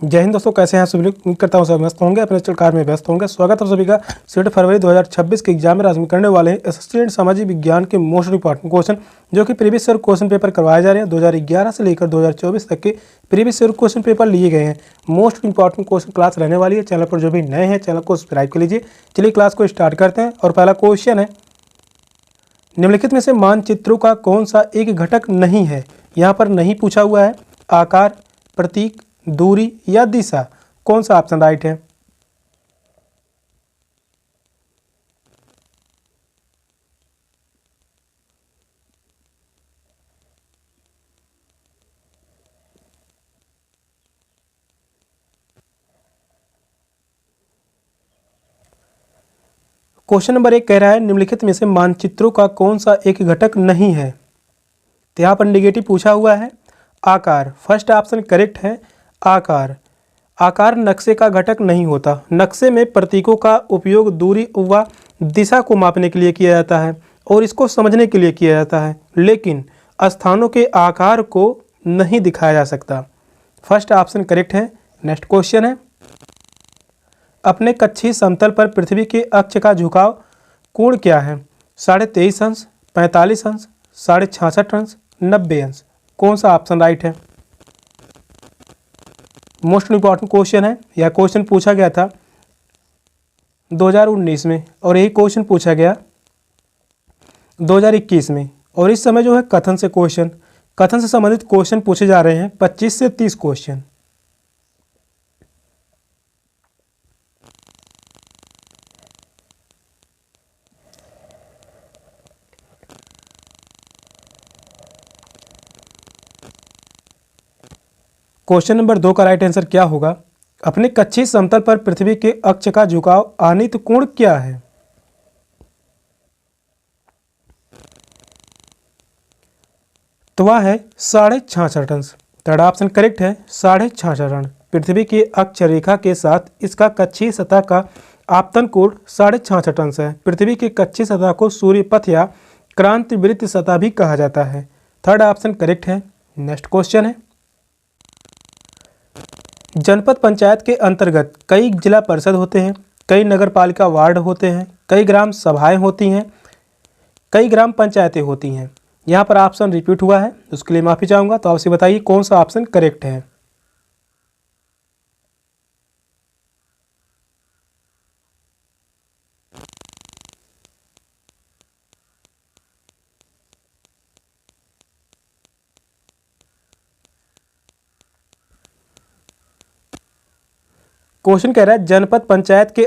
जय हिंद दोस्तों, कैसे हैं सभी लोग। उम्मीद करता हूँ सब व्यस्त होंगे, अपने कार में व्यस्त होंगे। स्वागत है सभी का। 7 फरवरी 2026 के एग्जाम में आज हम करने वाले हैं असिस्टेंट सामाजिक विज्ञान के मोस्ट इंपॉर्टेंट क्वेश्चन, जो कि प्रीवियस ईयर क्वेश्चन पेपर करवाए जा रहे हैं। 2011 से लेकर 2024 तक के प्रीवियस ईयर क्वेश्चन पेपर लिए गए हैं। मोस्ट इंपॉर्टेंट क्वेश्चन क्लास रहने वाली है। चैनल पर जो भी नए हैं चैनल को सब्सक्राइब कर लीजिए। चलिए क्लास को स्टार्ट करते हैं। और पहला क्वेश्चन है, निम्नलिखित में से मानचित्रों का कौन सा एक घटक नहीं है। यहाँ पर नहीं पूछा हुआ है। आकार, प्रतीक, दूरी या दिशा, कौन सा ऑप्शन राइट है। क्वेश्चन नंबर 1 कह रहा है, निम्नलिखित में से मानचित्रों का कौन सा एक घटक नहीं है। तो यहाँ पर नेगेटिव पूछा हुआ है। आकार, फर्स्ट ऑप्शन करेक्ट है। आकार नक्शे का घटक नहीं होता। नक्शे में प्रतीकों का उपयोग दूरी व दिशा को मापने के लिए किया जाता है और इसको समझने के लिए किया जाता है, लेकिन स्थानों के आकार को नहीं दिखाया जा सकता। फर्स्ट ऑप्शन करेक्ट है। नेक्स्ट क्वेश्चन है, अपने कक्षीय समतल पर पृथ्वी के अक्ष का झुकाव कोण क्या है। 23.5 अंश, 45 अंश, 66.5 अंश, 90 अंश, कौन सा ऑप्शन राइट है। मोस्ट इंपॉर्टेंट क्वेश्चन है। यह क्वेश्चन पूछा गया था 2019 में और यही क्वेश्चन पूछा गया 2021 में। और इस समय जो है कथन से संबंधित क्वेश्चन पूछे जा रहे हैं। 25 से 30 क्वेश्चन। क्वेश्चन नंबर 2 का राइट आंसर क्या होगा। अपने कक्षीय समतल पर पृथ्वी के अक्ष का झुकाव आनीत कोण क्या है। तो वह है 66.5 अंश। थर्ड ऑप्शन करेक्ट है। 66.5 अंश पृथ्वी के अक्ष रेखा के साथ इसका कक्षीय सतह का आपतन कोण 66.5 अंश है। पृथ्वी की कक्षीय सतह को सूर्य पथ या क्रांतिवृत्त सतह भी कहा जाता है। थर्ड ऑप्शन करेक्ट है। नेक्स्ट क्वेश्चन है, जनपद पंचायत के अंतर्गत कई जिला परिषद होते हैं, कई नगर पालिका वार्ड होते हैं, कई ग्राम सभाएं होती हैं, कई ग्राम पंचायतें होती हैं। यहाँ पर ऑप्शन रिपीट हुआ है, उसके लिए माफ़ी चाहूँगा। तो आपसे बताइए कौन सा ऑप्शन करेक्ट है। क्वेश्चन कह रहा है, जनपद पंचायत के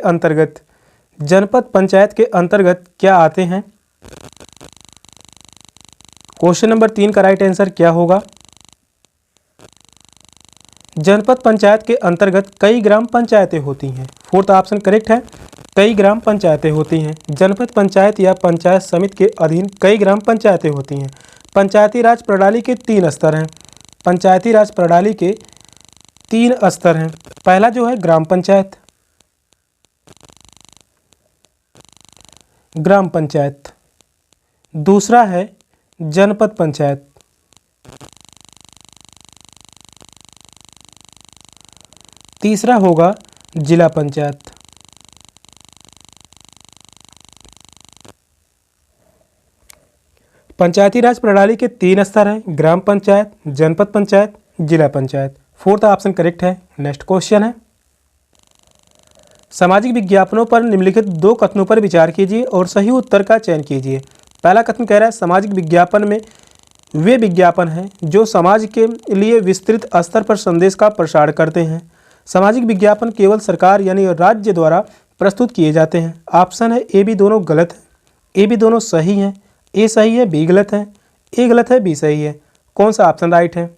अंतर्गत क्या आते हैं। क्वेश्चन नंबर 3 का राइट आंसर क्या होगा। जनपद पंचायत के अंतर्गत कई ग्राम पंचायतें होती हैं। फोर्थ ऑप्शन करेक्ट है। कई ग्राम पंचायतें होती हैं। जनपद पंचायत या पंचायत समिति के अधीन कई ग्राम पंचायतें होती हैं। पंचायती राज प्रणाली के 3 स्तर हैं। पंचायती राज प्रणाली के 3 स्तर हैं। पहला जो है ग्राम पंचायत, दूसरा है जनपद पंचायत, तीसरा होगा जिला पंचायत। पंचायती राज प्रणाली के 3 स्तर हैं, ग्राम पंचायत, जनपद पंचायत, जिला पंचायत। फोर्थ ऑप्शन करेक्ट है। नेक्स्ट क्वेश्चन है, सामाजिक विज्ञापनों पर निम्नलिखित 2 कथनों पर विचार कीजिए और सही उत्तर का चयन कीजिए। पहला कथन कह रहा है, सामाजिक विज्ञापन में वे विज्ञापन हैं जो समाज के लिए विस्तृत स्तर पर संदेश का प्रसार करते हैं। सामाजिक विज्ञापन केवल सरकार यानी राज्य द्वारा प्रस्तुत किए जाते हैं। ऑप्शन है ए बी दोनों गलत है, ए बी दोनों सही हैं। ए सही है, बी गलत है, ए गलत है, बी सही है। कौन सा ऑप्शन राइट है।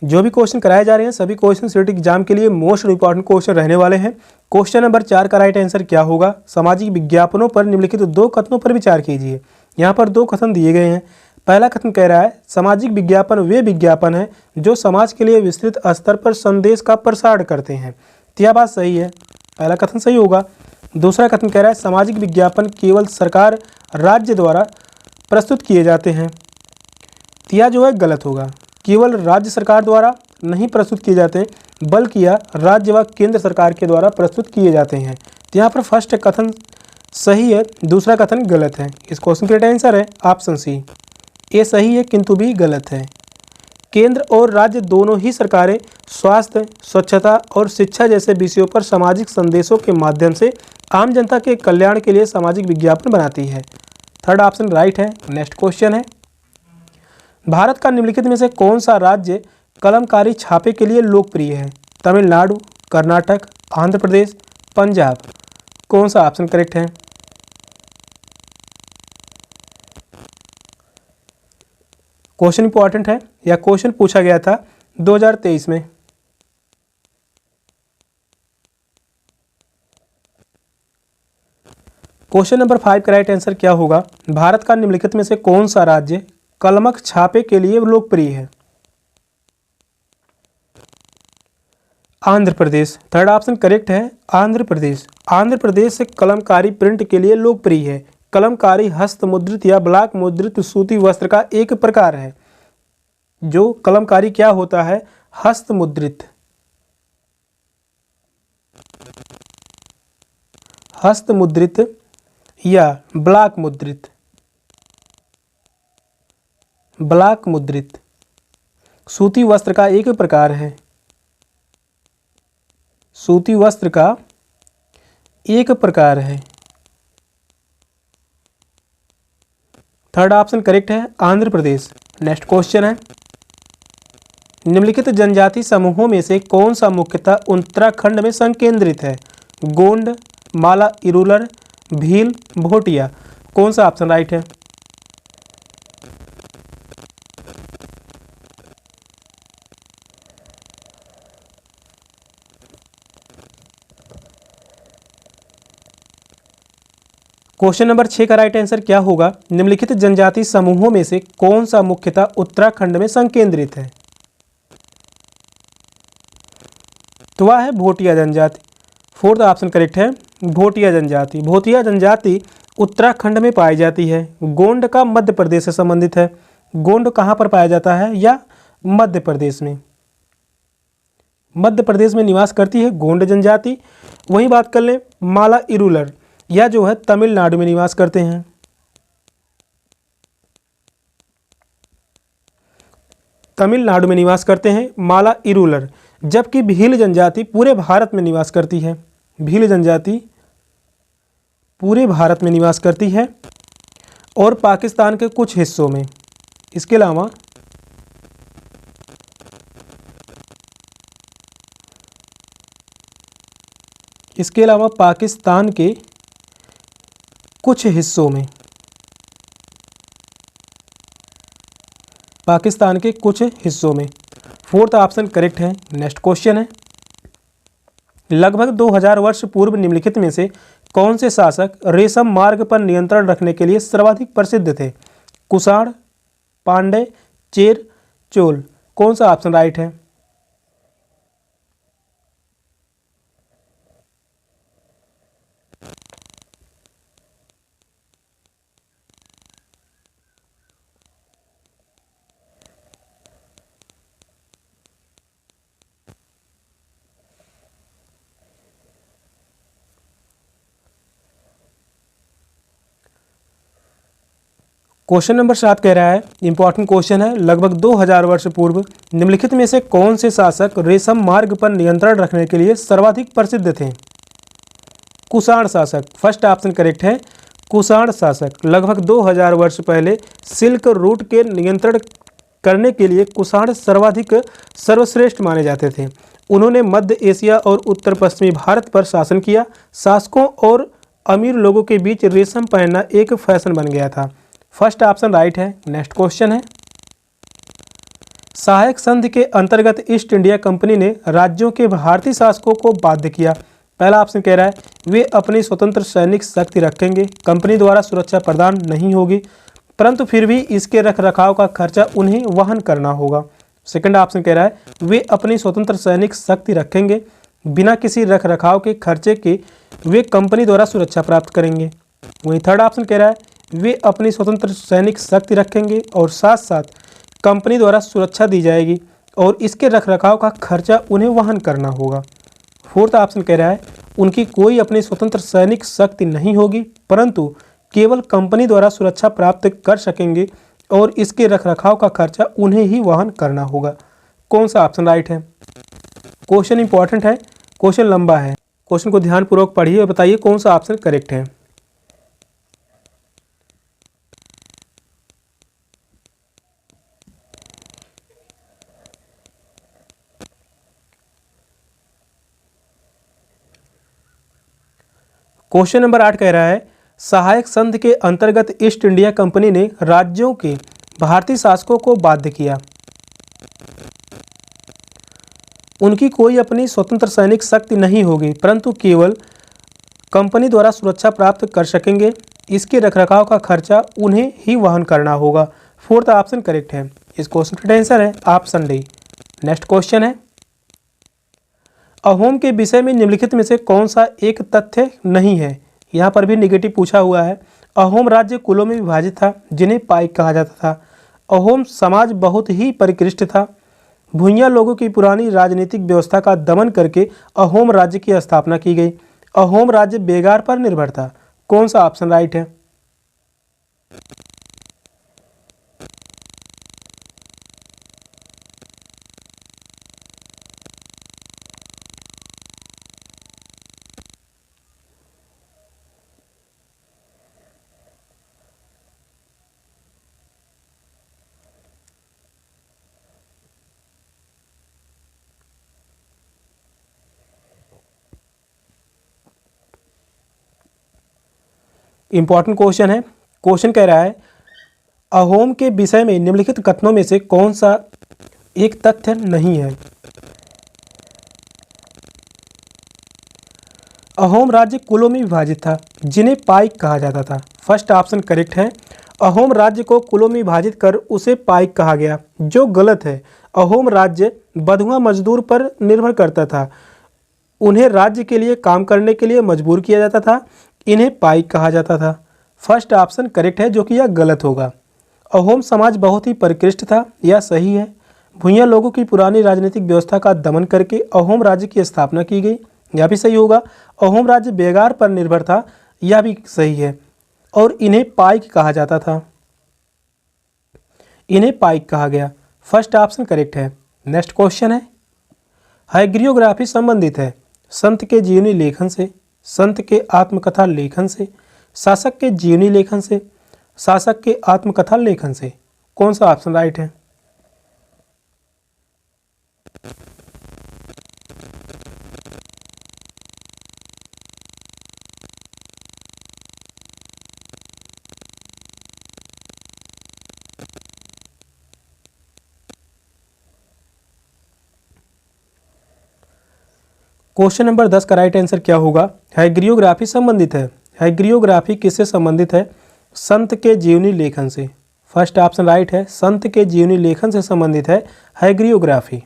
जो भी क्वेश्चन कराए जा रहे हैं सभी क्वेश्चन सेट एग्जाम के लिए मोस्ट इंपॉर्टेंट क्वेश्चन रहने वाले हैं। क्वेश्चन नंबर 4 का राइट आंसर क्या होगा। सामाजिक विज्ञापनों पर निम्नलिखित 2 कथनों पर विचार कीजिए। यहाँ पर 2 कथन दिए गए हैं। पहला कथन कह रहा है, सामाजिक विज्ञापन वे विज्ञापन हैं जो समाज के लिए विस्तृत स्तर पर संदेश का प्रसार करते हैं। तो यह बात सही है, पहला कथन सही होगा। दूसरा कथन कह रहा है सामाजिक विज्ञापन केवल सरकार राज्य द्वारा प्रस्तुत किए जाते हैं। तो यह जो है गलत होगा, केवल राज्य सरकार द्वारा नहीं प्रस्तुत किए जाते बल्कि यह राज्य व केंद्र सरकार के द्वारा प्रस्तुत किए जाते हैं। तो यहाँ पर फर्स्ट कथन सही है, दूसरा कथन गलत है। इस क्वेश्चन का राइट आंसर है ऑप्शन सी, ए सही है किंतु बी गलत है। केंद्र और राज्य दोनों ही सरकारें स्वास्थ्य, स्वच्छता और शिक्षा जैसे विषयों पर सामाजिक संदेशों के माध्यम से आम जनता के कल्याण के लिए सामाजिक विज्ञापन बनाती है। थर्ड ऑप्शन राइट है। नेक्स्ट क्वेश्चन है भारत का निम्नलिखित में से कौन सा राज्य कलमकारी छापे के लिए लोकप्रिय है? तमिलनाडु, कर्नाटक, आंध्र प्रदेश, पंजाब। कौन सा ऑप्शन करेक्ट है? क्वेश्चन इंपॉर्टेंट है, यह क्वेश्चन पूछा गया था 2023 में। क्वेश्चन नंबर 5 का राइट आंसर क्या होगा? भारत का निम्नलिखित में से कौन सा राज्य कलमक छापे के लिए लोकप्रिय है? Andhra Pradesh. Third option correct है, आंध्र प्रदेश। आंध्र प्रदेश से कलमकारी प्रिंट के लिए लोकप्रिय है। कलमकारी हस्त मुद्रित या ब्लॉक मुद्रित सूती वस्त्र का एक प्रकार है। जो कलमकारी क्या होता है? हस्त मुद्रित, हस्त मुद्रित या ब्लॉक मुद्रित, ब्लॉक मुद्रित सूती वस्त्र का एक प्रकार है। सूती वस्त्र का एक प्रकार है। थर्ड ऑप्शन करेक्ट है, आंध्र प्रदेश। नेक्स्ट क्वेश्चन है निम्नलिखित जनजाति समूहों में से कौन सा मुख्यतः उत्तराखंड में संकेंद्रित है? गोंड, माला इरूलर, भील, भोटिया। कौन सा ऑप्शन राइट है? क्वेश्चन नंबर 6 का राइट आंसर क्या होगा? निम्नलिखित जनजाति समूहों में से कौन सा मुख्यतः उत्तराखंड में संकेंद्रित है? तो वह है भोटिया जनजाति। फोर्थ ऑप्शन करेक्ट है, भोटिया जनजाति। भोटिया जनजाति उत्तराखंड में पाई जाती है। गोंड का मध्य प्रदेश से संबंधित है। गोंड कहाँ पर पाया जाता है? या मध्य प्रदेश में, मध्य प्रदेश में निवास करती है गोंड जनजाति। वहीं बात कर लें माला इरूलर, यह जो है तमिलनाडु में निवास करते हैं। तमिलनाडु में निवास करते हैं माला इरूलर। जबकि भील जनजाति पूरे भारत में निवास करती है। भील जनजाति पूरे भारत में निवास करती है और पाकिस्तान के कुछ हिस्सों में। इसके अलावा पाकिस्तान के कुछ हिस्सों में, पाकिस्तान के कुछ हिस्सों में। फोर्थ ऑप्शन करेक्ट है। नेक्स्ट क्वेश्चन है लगभग 2000 वर्ष पूर्व निम्नलिखित में से कौन से शासक रेशम मार्ग पर नियंत्रण रखने के लिए सर्वाधिक प्रसिद्ध थे? कुषाण, पांड्य, चेर, चोल। कौन सा ऑप्शन राइट है? क्वेश्चन नंबर 7 कह रहा है, इंपॉर्टेंट क्वेश्चन है, लगभग 2000 वर्ष पूर्व निम्नलिखित में से कौन से शासक रेशम मार्ग पर नियंत्रण रखने के लिए सर्वाधिक प्रसिद्ध थे? कुषाण शासक। फर्स्ट ऑप्शन करेक्ट है, कुषाण शासक। लगभग 2000 वर्ष पहले सिल्क रूट के नियंत्रण करने के लिए कुषाण सर्वश्रेष्ठ माने जाते थे। उन्होंने मध्य एशिया और उत्तर पश्चिमी भारत पर शासन किया। शासकों और अमीर लोगों के बीच रेशम पहनना एक फैशन बन गया था। फर्स्ट ऑप्शन राइट है। नेक्स्ट क्वेश्चन है सहायक संधि के अंतर्गत ईस्ट इंडिया कंपनी ने राज्यों के भारतीय शासकों को बाध्य किया। पहला ऑप्शन कह रहा है वे अपनी स्वतंत्र सैनिक शक्ति रखेंगे, कंपनी द्वारा सुरक्षा प्रदान नहीं होगी, परंतु फिर भी इसके रखरखाव का खर्चा उन्हें वहन करना होगा। सेकंड ऑप्शन कह रहा है वे अपनी स्वतंत्र सैनिक शक्ति रखेंगे, बिना किसी रख रखाव के खर्चे के वे कंपनी द्वारा सुरक्षा प्राप्त करेंगे। वहीं थर्ड ऑप्शन कह रहा है वे अपनी स्वतंत्र सैनिक शक्ति रखेंगे और साथ साथ कंपनी द्वारा सुरक्षा दी जाएगी और इसके रख रखाव का खर्चा उन्हें वहन करना होगा। फोर्थ ऑप्शन कह रहा है उनकी कोई अपनी स्वतंत्र सैनिक शक्ति नहीं होगी परंतु केवल कंपनी द्वारा सुरक्षा प्राप्त कर सकेंगे और इसके रख रखाव का खर्चा उन्हें ही वहन करना होगा। कौन सा ऑप्शन राइट है? क्वेश्चन इंपॉर्टेंट है, क्वेश्चन लंबा है, क्वेश्चन को ध्यानपूर्वक पढ़िए और बताइए कौन सा ऑप्शन करेक्ट है। क्वेश्चन नंबर 8 कह रहा है सहायक संघ के अंतर्गत ईस्ट इंडिया कंपनी ने राज्यों के भारतीय शासकों को बाध्य किया। उनकी कोई अपनी स्वतंत्र सैनिक शक्ति नहीं होगी परंतु केवल कंपनी द्वारा सुरक्षा प्राप्त कर सकेंगे, इसके रखरखाव का खर्चा उन्हें ही वहन करना होगा। फोर्थ ऑप्शन करेक्ट है। इस क्वेश्चन का आंसर है ऑप्शन डी। नेक्स्ट क्वेश्चन है अहोम के विषय में निम्नलिखित में से कौन सा एक तथ्य नहीं है? यहाँ पर भी निगेटिव पूछा हुआ है। अहोम राज्य कुलों में विभाजित था जिन्हें पाइक कहा जाता था। अहोम समाज बहुत ही परिष्कृत था। भूइयाँ लोगों की पुरानी राजनीतिक व्यवस्था का दमन करके अहोम राज्य की स्थापना की गई। अहोम राज्य बेगार पर निर्भर था। कौन सा ऑप्शन राइट है? इंपॉर्टेंट क्वेश्चन है। क्वेश्चन कह रहा है अहोम के विषय में निम्नलिखित कथनों में से कौन सा एक तथ्य नहीं है? अहोम राज्य कुलों में विभाजित था जिन्हें पाइक कहा जाता था। फर्स्ट ऑप्शन करेक्ट है। अहोम राज्य को कुलों में विभाजित कर उसे पाइक कहा गया, जो गलत है। अहोम राज्य बंधुआ मजदूर पर निर्भर करता था। उन्हें राज्य के लिए काम करने के लिए मजबूर किया जाता था। इन्हें पाइक कहा जाता था। फर्स्ट ऑप्शन करेक्ट है जो कि यह गलत होगा। अहोम समाज बहुत ही परिष्कृत था, यह सही है। भूइयाँ लोगों की पुरानी राजनीतिक व्यवस्था का दमन करके अहोम राज्य की स्थापना की गई, यह भी सही होगा। अहोम राज्य बेगार पर निर्भर था, यह भी सही है। और इन्हें पाइक कहा जाता था, इन्हें पाइक कहा गया। फर्स्ट ऑप्शन करेक्ट है। नेक्स्ट क्वेश्चन है हाइग्रियोग्राफी संबंधित है संत के जीवनी लेखन से, संत के आत्मकथा लेखन से, शासक के जीवनी लेखन से, शासक के आत्मकथा लेखन से। कौन सा ऑप्शन राइट है? क्वेश्चन नंबर 10 का राइट आंसर क्या होगा? हाइग्रियोग्राफी संबंधित है। हाइग्रियोग्राफी किससे संबंधित है? संत के जीवनी लेखन से। फर्स्ट ऑप्शन राइट है, संत के जीवनी लेखन से संबंधित है हाइग्रियोग्राफी।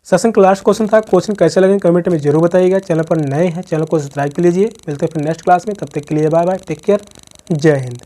सेशन का लास्ट क्वेश्चन था। क्वेश्चन कैसे लगे कमेंट में जरूर बताइएगा। चैनल पर नए हैं, चैनल को सब्सक्राइब कर लीजिए। मिलते हैं फिर नेक्स्ट क्लास में, तब तक के लिए बाय बाय, टेक केयर, जय हिंद।